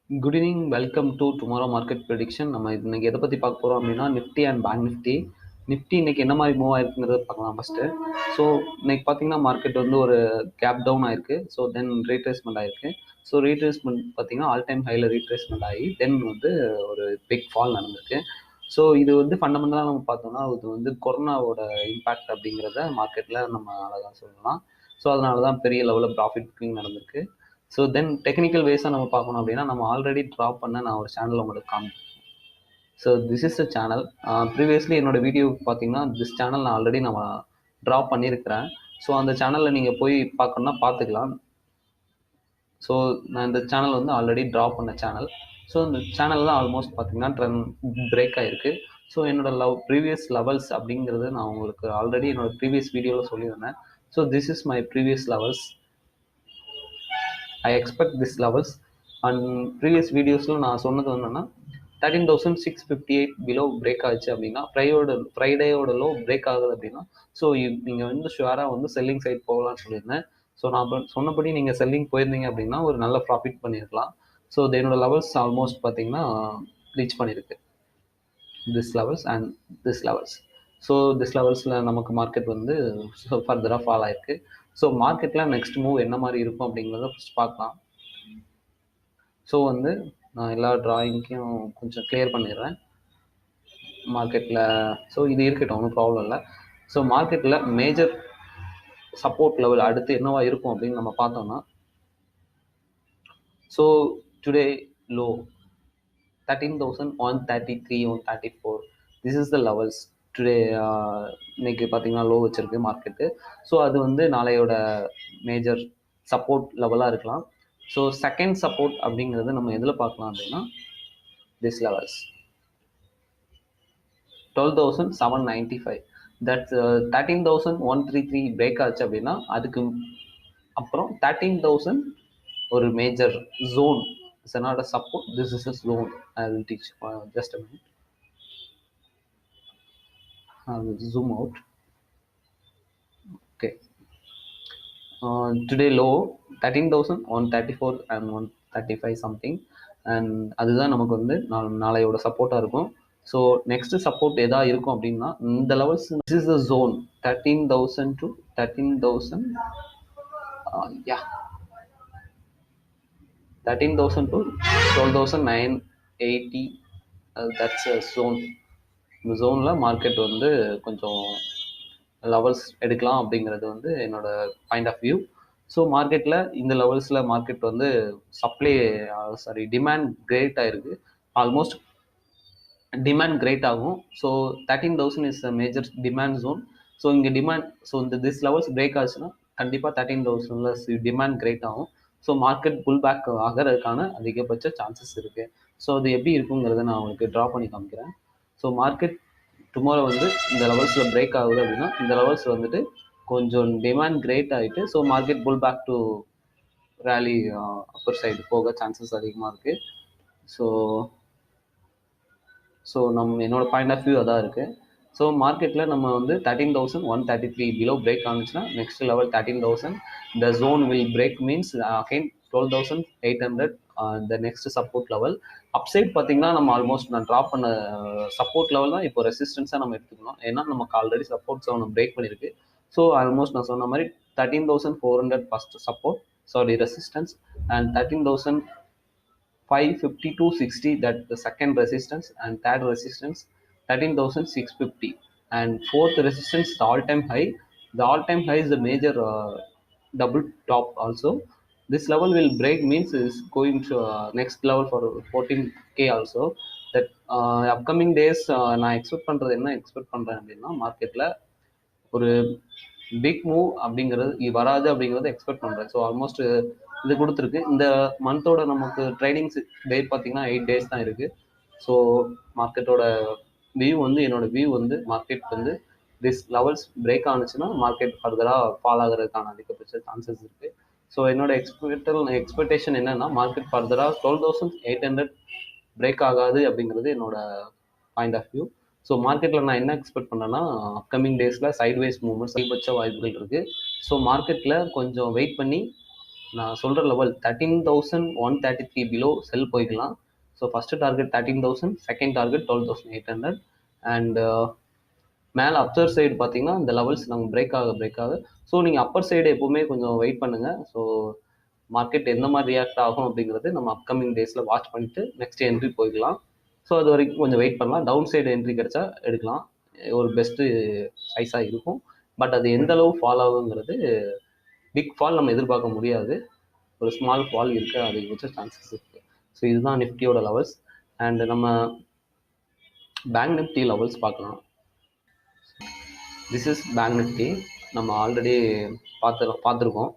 Good evening. Welcome to tomorrow market prediction. நம்ம இன்னைக்கு எதை பற்றி பார்க்க போகிறோம் அப்படின்னா Nifty and bank Nifty. Nifty இன்னைக்கு என்ன மாதிரி மூவ் ஆயிருக்குங்கிறத பார்க்கலாம் ஃபஸ்ட்டு. ஸோ இன்னைக்கு பார்த்தீங்கன்னா மார்க்கெட் வந்து ஒரு கேப் டவுன் ஆயிருக்கு. ஸோ தென் ரீட்ரேஸ்மெண்ட் ஆயிருக்கு. ஸோ ரீட்ரேஸ்மெண்ட் பார்த்தீங்கன்னா ஆல் டைம் ஹையில் ரீட்ரேஸ்மெண்ட் ஆகி தென் வந்து ஒரு பிக் ஃபால் நடந்திருக்கு. ஸோ இது வந்து ஃபண்டமெண்டலாக நம்ம பார்த்தோம்னா இது வந்து கொரோனாவோட இம்பேக்ட் அப்படிங்கிறத மார்க்கெட்டில் நம்ம அழகாக சொல்லலாம். ஸோ அதனால தான் பெரிய லெவலில் ப்ராஃபிட் புக்கிங் நடந்திருக்கு. ஸோ தென் டெக்னிக்கல் வேஸாக நம்ம பார்க்கணும் அப்படின்னா நம்ம ஆல்ரெடி ட்ராப் பண்ண நான் ஒரு சேனல் உங்களுக்கு காமிப்பேன். So this is the channel. Previously என்னோட வீடியோ பார்த்தீங்கன்னா திஸ் சேனல் நான் ஆல்ரெடி ட்ராப் பண்ணியிருக்கிறேன். ஸோ அந்த சேனலில் நீங்கள் போய் பார்க்கணுன்னா பார்த்துக்கலாம். ஸோ நான் இந்த சேனல் வந்து ஆல்ரெடி ட்ராப் பண்ண சேனல். ஸோ இந்த சேனலில் ஆல்மோஸ்ட் பார்த்தீங்கன்னா பிரேக் ஆகிருக்கு. ஸோ என்னோட ப்ரீவியஸ் லெவல்ஸ் அப்படிங்கிறது நான் உங்களுக்கு ஆல்ரெடி என்னோட ப்ரீவியஸ் வீடியோவில் சொல்லியிருந்தேன். So this is my previous levels. I expect this levels. And previous வீடியோஸில் நான் சொன்னது என்னன்னா 13,658 பிலோ பிரேக் ஆச்சு அப்படின்னா ஃப்ரைடேயோட லோ பிரேக் ஆகுது அப்படின்னா ஸோ நீங்கள் வந்து ஷுவராக வந்து செல்லிங் சைட் போகலான்னு சொல்லியிருந்தேன். ஸோ நான் சொன்னபடி நீங்கள் செல்லிங் போயிருந்தீங்க அப்படின்னா ஒரு நல்ல ப்ராஃபிட் பண்ணியிருக்கலாம். ஸோ என்னோட லெவல்ஸ் ஆல்மோஸ்ட் பார்த்தீங்கன்னா ரீச் பண்ணியிருக்கு this levels and this levels. So this லெவல்ஸில் நமக்கு மார்க்கெட் வந்து ஃபர்தராக ஃபால் ஆயிருக்கு. ஸோ மார்க்கெட்டில் நெக்ஸ்ட் மூவ் என்ன மாதிரி இருக்கும் அப்படிங்கிறத ஃபஸ்ட் பார்க்கலாம். ஸோ வந்து நான் எல்லா ட்ராயிங்கையும் கொஞ்சம் கிளியர் பண்ணிடுறேன் மார்க்கெட்டில். ஸோ இது இருக்கட்டும், ஒன்றும் ப்ராப்ளம் இல்லை. ஸோ மார்க்கெட்டில் மேஜர் சப்போர்ட் லெவல் அடுத்து என்னவா இருக்கும் அப்படின்னு நம்ம பார்த்தோம்னா, so today low 13,133 134 this is the levels today. இன்னைக்கு பார்த்தீங்கன்னா லோ வச்சிருக்கு மார்க்கெட்டு. ஸோ அது வந்து நாளையோட மேஜர் சப்போர்ட் லெவலாக இருக்கலாம். ஸோ செகண்ட் சப்போர்ட் அப்படிங்கிறது நம்ம எதில் பார்க்கலாம் அப்படின்னா திஸ் லெவல்ஸ் 12,795. தட்ஸ் 13,133 பிரேக் ஆச்சு அப்படின்னா அதுக்கு அப்புறம் 13,000 ஒரு major zone. It's not a support, this is a zone. I will teach just a minute. I will zoom out. Okay. Today low 13,134 and 135 something. And அதுதான் நமக்கு வந்து நாளையோட சப்போர்ட்டாக இருக்கும். ஸோ நெக்ஸ்ட் சப்போர்ட் எதா இருக்கும் அப்படின்னா இந்த levels this is the zone 13,000 to 13,000. Yeah, 13,000 to 12,980. That's a zone. இந்த ஜோனில் மார்க்கெட் வந்து கொஞ்சம் லெவல்ஸ் எடுக்கலாம் அப்படிங்கிறது வந்து என்னோட பாயிண்ட் ஆஃப் வியூ. ஸோ மார்க்கெட்டில் இந்த லெவல்ஸில் மார்க்கெட் வந்து டிமாண்ட் கிரேட் ஆயிருக்கு. ஆல்மோஸ்ட் டிமாண்ட் கிரேட் ஆகும். So 13,000 is a major demand zone. So இங்கே டிமாண்ட் இந்த திஸ் லெவல்ஸ் பிரேக் ஆச்சுன்னா கண்டிப்பாக 13,000 டிமாண்ட் கிரேட் ஆகும். ஸோ மார்க்கெட் புல் பேக் ஆகிறதுக்கான அதிகபட்ச சான்சஸ் இருக்குது. ஸோ அது எப்படி இருக்குங்கிறத நான் உங்களுக்கு ட்ரா பண்ணி காமிக்கிறேன். ஸோ மார்க்கெட் டுமாரோ வந்து இந்த லெவல்ஸில் பிரேக் ஆகுது அப்படின்னா இந்த லெவல்ஸ் வந்துட்டு கொஞ்சம் டிமாண்ட் கிரேட் ஆகிட்டு so market pull back to rally upper side போக சான்சஸ் அதிகமாக இருக்குது. ஸோ என்னோட பாயிண்ட் ஆஃப் வியூ அதான் இருக்குது. ஸோ மார்க்கெட்டில் நம்ம வந்து 13,133 பிலோ பிரேக் ஆனிச்சுன்னா next level 13,000. The zone will break means again 12,800 the next support level. Upside பார்த்தீங்கன்னா நம்ம ஆல்மோஸ்ட் நான் ட்ராப் பண்ண சப்போர்ட் லெவல் தான் இப்போ ரெசிஸ்டன்ஸாக நம்ம எடுத்துக்கணும். ஏன்னா நமக்கு ஆல்ரெடி சப்போர்ட் ஜோன் பிரேக் பண்ணியிருக்கு. ஸோ ஆல்மோஸ்ட் நான் சொன்ன மாதிரி 13,400 first support resistance and 13,550-60 that the second resistance, and third resistance 13,650, and fourth resistance the all-time high. The all-time high is a major double top also. This level will break means is going to next level for 14k also. That upcoming days நான் expect பண்ணுறது என்ன expect பண்ணுறேன் அப்படின்னா மார்க்கெட்டில் ஒரு big move அப்படிங்கிறது வராது அப்படிங்கிறத எக்ஸ்பெக்ட் பண்ணுறேன். ஸோ ஆல்மோஸ்ட் இது கொடுத்துருக்கு. இந்த மந்தோட நமக்கு ட்ரேடிங் டே பார்த்தீங்கன்னா 8 days தான் இருக்குது. ஸோ மார்க்கெட்டோட வியூ வந்து என்னோட வியூ வந்து மார்க்கெட் வந்து திஸ் லெவல்ஸ் பிரேக் ஆனிச்சுன்னா மார்க்கெட் ஃபர்தராக ஃபால் ஆகிறதுக்கான அதிகபட்ச சான்சஸ் இருக்குது. ஸோ என்னோட எக்ஸ்பெக்டேஷன் என்னன்னா மார்க்கெட் ஃபர்தராக 12,800 பிரேக் ஆகாது அப்படிங்கிறது என்னோட பாயிண்ட் ஆஃப் வியூ. ஸோ மார்க்கெட்டில் நான் என்ன எக்ஸ்பெக்ட் பண்ணேன்னா அப்கமிங் டேஸில் சைட்வேஸ் மூவ்மெண்ட்ஸ் அதிகபட்ச வாய்ப்புகள் இருக்குது. ஸோ மார்க்கெட்டில் கொஞ்சம் வெயிட் பண்ணி நான் சொல்கிற லெவல் 13,133 பிலோ செல் போய்க்கலாம். So first target 13,000, second target 12,800. And மேலே அப்பர் சைடு பார்த்தீங்கன்னா இந்த லெவல்ஸ் நம்ம பிரேக் ஆக ஸோ நீங்கள் அப்பர் சைடு எப்போவுமே கொஞ்சம் வெயிட் பண்ணுங்கள். ஸோ மார்க்கெட் எந்த மாதிரி ரியாக்ட் ஆகும் அப்படிங்கிறது நம்ம அப்கமிங் டேஸில் வாட்ச் பண்ணிட்டு நெக்ஸ்ட் என்ட்ரி போய்க்கலாம். ஸோ அது வரைக்கும் கொஞ்சம் வெயிட் பண்ணலாம். டவுன் சைடு என்ட்ரி கிடைச்சா எடுக்கலாம், ஒரு பெஸ்ட்டு சைஸாக இருக்கும். பட் அது எந்த அளவு ஃபால் ஆகுங்கிறது, பிக் ஃபால் நம்ம எதிர்பார்க்க முடியாது, ஒரு ஸ்மால் ஃபால் இருக்க அதிகபட்ச சான்சஸ் இருக்குது. ஸோ இதுதான் நிஃப்டியோட லெவல்ஸ். அண்ட் நம்ம பேங்க் நிஃப்டி லெவல்ஸ் பார்க்கலாம். This is bank Nifty. நம்ம ஆல்ரெடி பார்த்துருக்கோம்.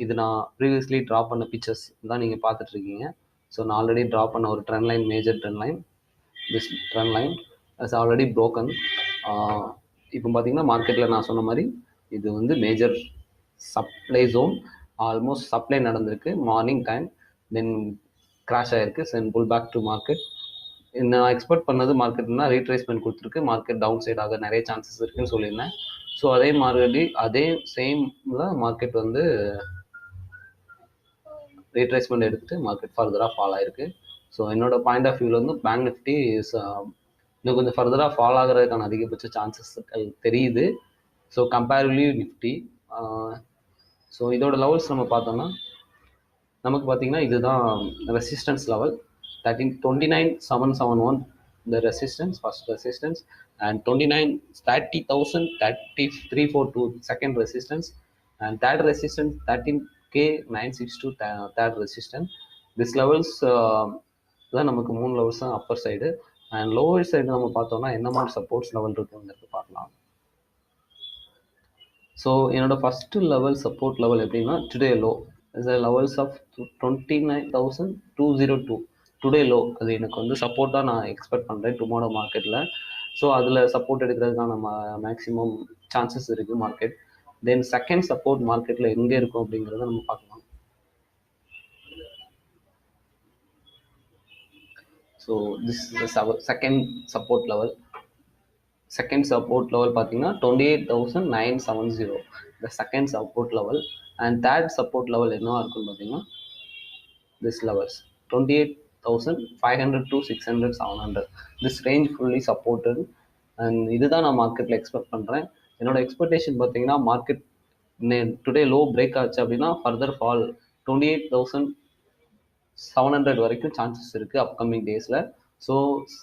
இது நான் ப்ரீவியஸ்லி ட்ரா பண்ண பிக்சர்ஸ் தான் நீங்கள் பார்த்துட்ருக்கீங்க. ஸோ நான் ஆல்ரெடி ட்ரா பண்ண ஒரு trend line, major trend line. This trend line is already broken. இப்போ பார்த்தீங்கன்னா மார்க்கெட்டில் நான் சொன்ன மாதிரி இது வந்து major supply zone. Almost supply நடந்திருக்கு மார்னிங் டைம், தென் கிராஷ் ஆகிருக்கு, then pull back to market. நான் எக்ஸ்பெக்ட் பண்ணது மார்க்கெட்னா ரீட்ரேஸ்மெண்ட் கொடுத்துருக்கு, மார்க்கெட் டவுன் சைடாக நிறைய சான்சஸ் இருக்குன்னு சொல்லியிருந்தேன். ஸோ அதே சேமில் மார்க்கெட் வந்து ரீட்ரேஸ்மெண்ட் எடுத்துட்டு மார்க்கெட் ஃபர்தராக ஃபால் ஆயிருக்கு. ஸோ என்னோட பாயிண்ட் ஆஃப் வியூவில் வந்து பேங்க் நிஃப்டி இன்னும் கொஞ்சம் ஃபர்தராக ஃபால் ஆகிறதுக்கான அதிகபட்ச சான்சஸ் தெரியுது. So comparatively Nifty. ஸோ இதோட லெவல்ஸ் நம்ம பார்த்தோம்னா நமக்கு பார்த்தீங்கன்னா இதுதான் resistance level. 29,771 the resistance, first resistance, and 30,342 second resistance, and third resistance 13K962 third resistance. This levels தான் நமக்கு 3 லெவல்ஸ் தான் Appar side. And lower side நம்ம பார்த்தோம்னா என்ன மாதிரி சப்போர்ட்ஸ் லெவல் இருக்குங்கிறது பார்க்கலாம். ஸோ என்னோட ஃபஸ்ட்டு லெவல் சப்போர்ட் லெவல் எப்படின்னா today low is levels of 29,202 today low. அது எனக்கு வந்து சப்போர்ட்டாக நான் எக்ஸ்பெக்ட் பண்ணுறேன் டுமாரோ மார்க்கெட்டில். ஸோ அதில் சப்போர்ட் எடுக்கிறதுக்கான மேக்ஸிமம் சான்சஸ் இருக்குது மார்க்கெட். தென் செகண்ட் சப்போர்ட் மார்க்கெட்டில் எங்கே இருக்கும் அப்படிங்கிறத நம்ம பார்க்கலாம். So this is our second support level. Second support level பார்த்தீங்கன்னா 28,970 the second support level. And third support level என்னவா இருக்குன்னு பார்த்தீங்கன்னா this levels 28,500 to 600, 700. This range fully supported. And இதுதான் நான் மார்க்கெட்டில் எக்ஸ்பெக்ட் பண்ணுறேன். என்னோட எக்ஸ்பெக்டேஷன் பார்த்தீங்கன்னா மார்க்கெட் டுடே லோ பிரேக் ஆச்சு அப்படின்னா ஃபர்தர் ஃபால் 28,700 வரைக்கும் சான்சஸ் இருக்குது அப்கமிங் டேஸில். ஸோ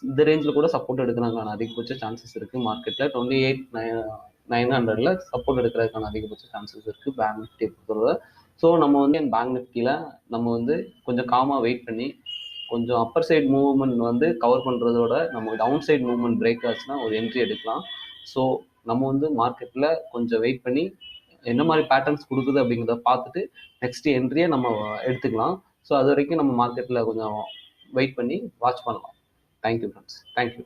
இந்த ரேஞ்சில் கூட சப்போர்ட் எடுக்கிறாங்க அதிகபட்ச சான்சஸ் இருக்குது மார்க்கெட்டில். 28,900 சப்போர்ட் எடுக்கிறதுக்கான அதிகபட்ச சான்சஸ் இருக்குது பேங்க் நிஃப்டி பொறுத்தவரை. ஸோ நம்ம வந்து பேங்க் நிஃப்டியில் நம்ம வந்து கொஞ்சம் காமாக வெயிட் பண்ணி கொஞ்சம் அப்பர் சைட் மூவ்மெண்ட் வந்து கவர் பண்ணுறதோட நம்ம டவுன் சைட் மூவ்மெண்ட் பிரேக் ஆச்சுன்னா ஒரு என்ட்ரி எடுக்கலாம். ஸோ நம்ம வந்து மார்க்கெட்டில் கொஞ்சம் வெயிட் பண்ணி என்ன மாதிரி பேட்டர்ன்ஸ் கொடுக்குது அப்படிங்கிறத பார்த்துட்டு நெக்ஸ்ட் என்ட்ரியை நம்ம எடுத்துக்கலாம். ஸோ அது வரைக்கும் நம்ம மார்க்கெட்டில் கொஞ்சம் வெயிட் பண்ணி வாட்ச் பண்ணலாம். Thank you friends, thank you.